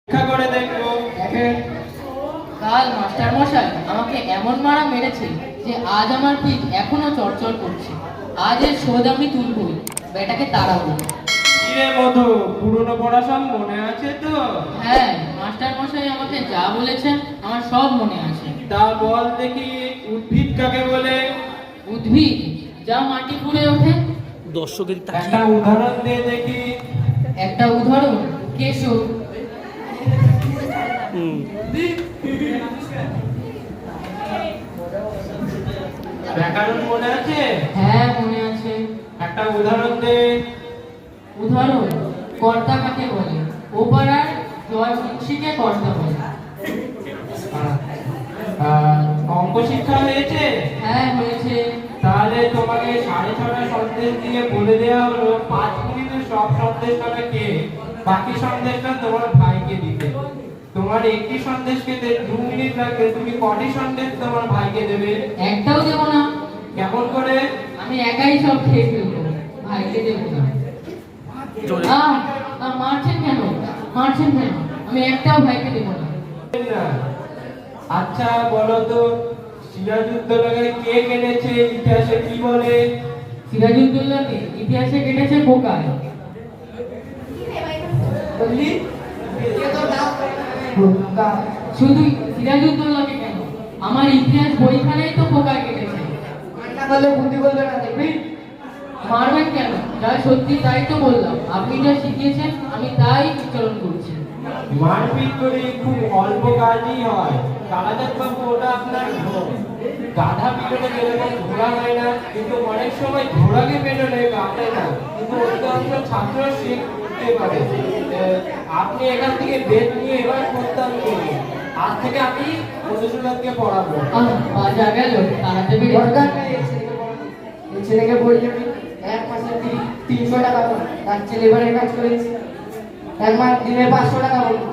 পরীক্ষা করে দেখবো। দেখেন, কাল মাস্টার মশাই আমাকে এমন মারা মেরেছে যে আজ আমার পিঠ এখনো চড়চড় করছে। আজ এর শোধ আমি তুলবই, বেটাকে তাড়াবো। কিরে মধু, পুরনো পড়া সব মনে আছে তো? হ্যাঁ, মাস্টার মশাই আমাকে যা বলেছেন আমার সব মনে আছে। তা বল দেখি, উদ্ভিদ কাকে বলে? উদ্ভিদ যা মাটি ফুঁড়ে ওঠে। দর্শকের একটা উদাহরণ দে দেখি। একটা উদাহরণ, কেশর। ব্যাকরণ মনে আছে? হ্যাঁ, মনে আছে। একটা উদাহরণ দে। উদাহরণ, কর্তা কাকে বলে? ও পাড়ার জয় মুন্সিকে কর্তা বলে। অঙ্ক শিক্ষা হয়েছে? হ্যাঁ, হয়েছে। তাহলে তোমাকে 6:30টা সন্দেশ দিয়ে বলে দেওয়া হলো 5 মিনিটে সব সন্দেশ খাবে কে, বাকি সন্দেশটা তোমার ভাইকে দিতে। তোমার একটি সন্দেশ খেতে 2 মিনিট লাগবে, তুমি কটি সন্দেশ তোমার ভাইকে দেবে? একটাও দেবো না। কেমন করে? আমি একাই সব খেয়ে ফেলবো, ভাইকে দেবো না। জোরে। মারছেন কেন? মারছেন কেন? আমি একটাও ভাইকে দেবো না। না। আচ্ছা বলো তো, সিরাজউদ্দৌলাকে কে কেটেছে, ইতিহাসে কি বলে? সিরাজউদ্দৌলাকে ইতিহাসে কেটেছে পোকায়। বললি? শুধু সিরাজউদ্দৌলাকে কেন, আমার ইতিহাস বইখানেই তো পোকায় কেটেছে। দেখবি? মারবেন কেন? যা সত্যি তাই তো বললাম। আপনি যা শিখিয়েছেন আমি তাই উচ্চারণ করছি। মারপিট করে খুব অল্প কাজই হয়। কালাজাত বাবু, ওটা আপনার ভুল। গাধা পিটনে যেরকম ঘোড়া হয় না, কিন্তু অনেক সময় ঘোড়াকে পেটনে কাটে না, কিন্তু অধিকাংশ ছাত্র শিখতে পারে। আপনি এখান থেকে বেদ নিয়ে এবার প্রস্তাব করুন। আজ থেকে আমি মধুসূদনকে পড়াবো। বাজা গেল, তাড়াতে পেরে দরকার নেই এই ছেলেকে বললে আমি 1 মাসে 300 টাকা পাবো। তার ছেলে এবারে কাজ করেছি, 1 মাস দিনে 500 টাকা পাবো।